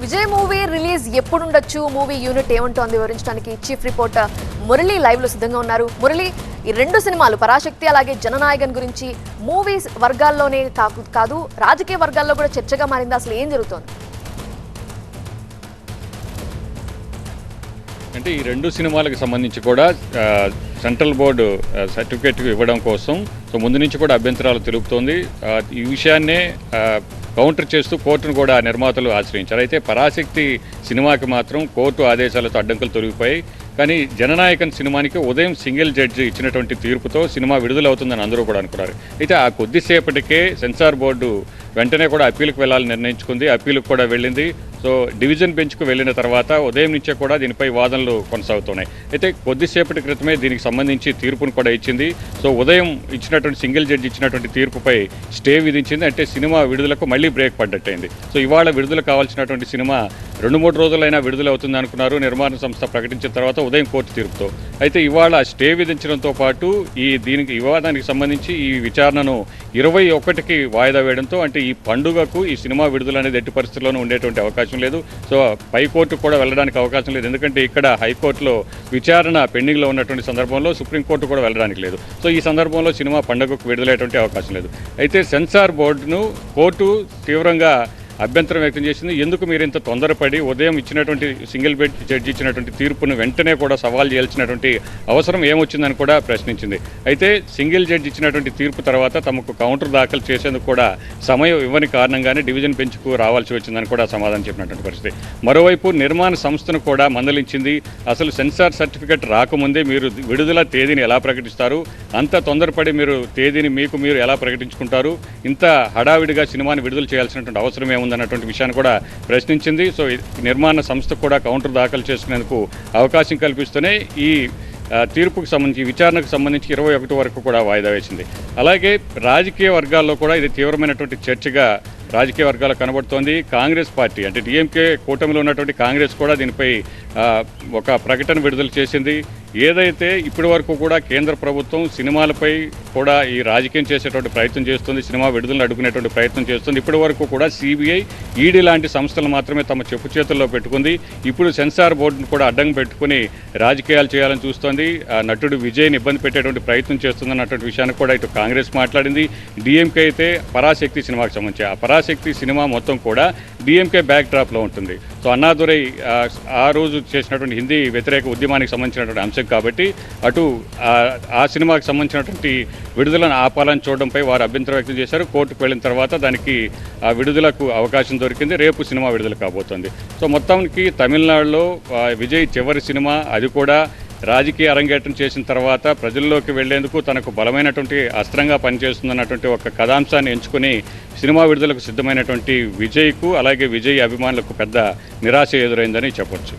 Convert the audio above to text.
Vijay movie release ఎప్పుడు ఉండొచ్చు, movie unit ఏమంటోంది వివరించడానికి చీఫ్ రిపోర్టర్ మురళి లైవ్ లో సిద్ధంగా ఉన్నారు. మురళి, ఈ రెండు సినిమాలు పరాశక్తి అలాగే జననాయకన్ గురించి మూవీస్ వర్గాల్లోనే కాదు రాజకీయ వర్గాల్లో కూడా చర్చగా మారింది. అసలు ఏం జరుగుతోంది? అంటే ఈ రెండు సినిమాలకు సంబంధించి కూడా సెంట్రల్ బోర్డు సర్టిఫికేట్ ఇవ్వడం కోసం ముందు నుంచి కూడా అభ్యంతరాలు తెలుపుతోంది. ఈ విషయాన్నే కౌంటర్ చేస్తూ కోర్టును కూడా నిర్మాతలు ఆశ్రయించారు. అయితే పరాశక్తి సినిమాకి మాత్రం కోర్టు ఆదేశాలతో అడ్డంకులు తొలగిపోయాయి. కానీ జననాయకన్ సినిమానికి ఉదయం సింగిల్ జడ్జి ఇచ్చినటువంటి తీర్పుతో సినిమా విడుదలవుతుందని అందరూ కూడా అనుకున్నారు. అయితే ఆ కొద్దిసేపటికే సెన్సార్ బోర్డు వెంటనే కూడా అప్పీలుకు వెళ్లాలని నిర్ణయించుకుంది. అప్పీలుకు కూడా వెళ్ళింది. సో డివిజన్ బెంచ్కు వెళ్ళిన తర్వాత ఉదయం నుంచే కూడా దీనిపై వాదనలు కొనసాగుతున్నాయి. అయితే కొద్దిసేపటి క్రితమే దీనికి సంబంధించి తీర్పును కూడా ఇచ్చింది. సో ఉదయం ఇచ్చినటువంటి సింగిల్ జడ్జి ఇచ్చినటువంటి తీర్పుపై స్టే విధించింది. అంటే సినిమా విడుదలకు మళ్ళీ బ్రేక్ పడ్డట్టయింది. సో ఇవాళ విడుదల కావాల్సినటువంటి సినిమా 2-3 రోజులైనా విడుదల అవుతుంది అనుకున్నారు నిర్మాణ సంస్థ ప్రకటించిన తర్వాత ఉదయం కోర్టు తీర్పుతో. అయితే ఇవాళ స్టే విధించడంతో పాటు దీనికి వివాదానికి సంబంధించి ఈ విచారణను 21కి వాయిదా వేయడంతో అంటే ఈ పండుగకు ఈ సినిమా విడుదల అనేది ఎట్టి పరిస్థితుల్లోనూ ఉండేటువంటి అవకాశం లేదు. సో పైకోర్టుకు కూడా వెళ్ళడానికి అవకాశం లేదు. ఎందుకంటే ఇక్కడ హైకోర్టులో విచారణ పెండింగ్లో ఉన్నటువంటి సందర్భంలో సుప్రీంకోర్టు కూడా వెళ్ళడానికి లేదు. సో ఈ సందర్భంలో సినిమా పండుగకు విడుదలయ్యేటువంటి అవకాశం లేదు. అయితే సెన్సార్ బోర్డును కోర్టు తీవ్రంగా అభ్యంతరం వ్యక్తం చేసింది. ఎందుకు మీరు ఇంత తొందరపడి ఉదయం ఇచ్చినటువంటి సింగిల్ బెంచ్ జడ్జి ఇచ్చినటువంటి తీర్పును వెంటనే కూడా సవాల్ చేయాల్సినటువంటి అవసరం ఏమొచ్చిందని కూడా ప్రశ్నించింది. అయితే సింగిల్ జడ్జి ఇచ్చినటువంటి తీర్పు తర్వాత తమకు కౌంటర్ దాఖలు చేసేందుకు కూడా సమయం ఇవ్వని కారణంగానే డివిజన్ బెంచ్కు రావాల్సి వచ్చిందని కూడా సమాధానం చెప్పినటువంటి పరిస్థితి. మరోవైపు నిర్మాణ సంస్థను కూడా మందలించింది. అసలు సెన్సార్ సర్టిఫికేట్ రాకముందే మీరు విడుదల తేదీని ఎలా ప్రకటిస్తారు? అంత తొందరపడి మీరు తేదీని మీరు ఎలా ప్రకటించుకుంటారు? ఇంత హడావిడిగా సినిమాని విడుదల చేయాల్సినటువంటి అవసరం ఏముందన్నటువంటి విషయాన్ని కూడా ప్రశ్నించింది. సో నిర్మాణ సంస్థ కూడా కౌంటర్ దాఖలు చేసుకునేందుకు అవకాశం కల్పిస్తూనే ఈ తీర్పుకు సంబంధించి విచారణకు సంబంధించి 21 వరకు కూడా వాయిదా వేసింది. అలాగే రాజకీయ వర్గాల్లో కూడా ఇది తీవ్రమైనటువంటి చర్చగా రాజకీయ వర్గాలు కనబడుతోంది. కాంగ్రెస్ పార్టీ అంటే డిఎంకే కూటమిలో ఉన్నటువంటి కాంగ్రెస్ కూడా దీనిపై ఒక ప్రకటన విడుదల చేసింది. ఏదైతే ఇప్పటి వరకు కూడా కేంద్ర ప్రభుత్వం సినిమాలపై కూడా ఈ రాజకీయం చేసేటువంటి ప్రయత్నం చేస్తుంది, సినిమా విడుదలను అడ్డుకునేటువంటి ప్రయత్నం చేస్తుంది. ఇప్పటి వరకు కూడా సిబిఐ, ఈడీ లాంటి సంస్థలు మాత్రమే తమ చెప్పు చేతుల్లో పెట్టుకుంది. ఇప్పుడు సెన్సార్ బోర్డును కూడా అడ్డం పెట్టుకుని రాజకీయాలు చేయాలని చూస్తోంది. నటుడు విజయ్ని ఇబ్బంది పెట్టేటువంటి ప్రయత్నం చేస్తుందన్నటువంటి విషయాన్ని కూడా ఇటు కాంగ్రెస్ మాట్లాడింది. డిఎంకే అయితే పరాశక్తి సినిమాకి సంబంధించి ఆ పరాశక్తి సినిమా మొత్తం కూడా డిఎంకే బ్యాక్ డ్రాప్లో ఉంటుంది. సో అన్నాదురై ఆ రోజు చేసినటువంటి హిందీ వ్యతిరేక ఉద్యమానికి సంబంధించినటువంటి అంశం కాబట్టి అటు ఆ సినిమాకి సంబంధించినటువంటి విడుదలను ఆపాలని చూడడంపై వారు అభ్యంతరం వ్యక్తం చేశారు. కోర్టుకు వెళ్ళిన తర్వాత దానికి ఆ విడుదలకు అవకాశం దొరికింది. రేపు సినిమా విడుదల కాబోతోంది. సో మొత్తానికి తమిళనాడులో విజయ్ చివరి సినిమా, అది కూడా రాజకీయ అరంగేట్రం చేసిన తర్వాత ప్రజల్లోకి వెళ్లేందుకు తనకు బలమైనటువంటి అస్త్రంగా పనిచేస్తుందన్నటువంటి ఒక కథాంశాన్ని ఎంచుకుని సినిమా విడుదలకు సిద్ధమైనటువంటి విజయ్కు అలాగే విజయ్ అభిమానులకు పెద్ద నిరాశ ఎదురైందని చెప్పొచ్చు.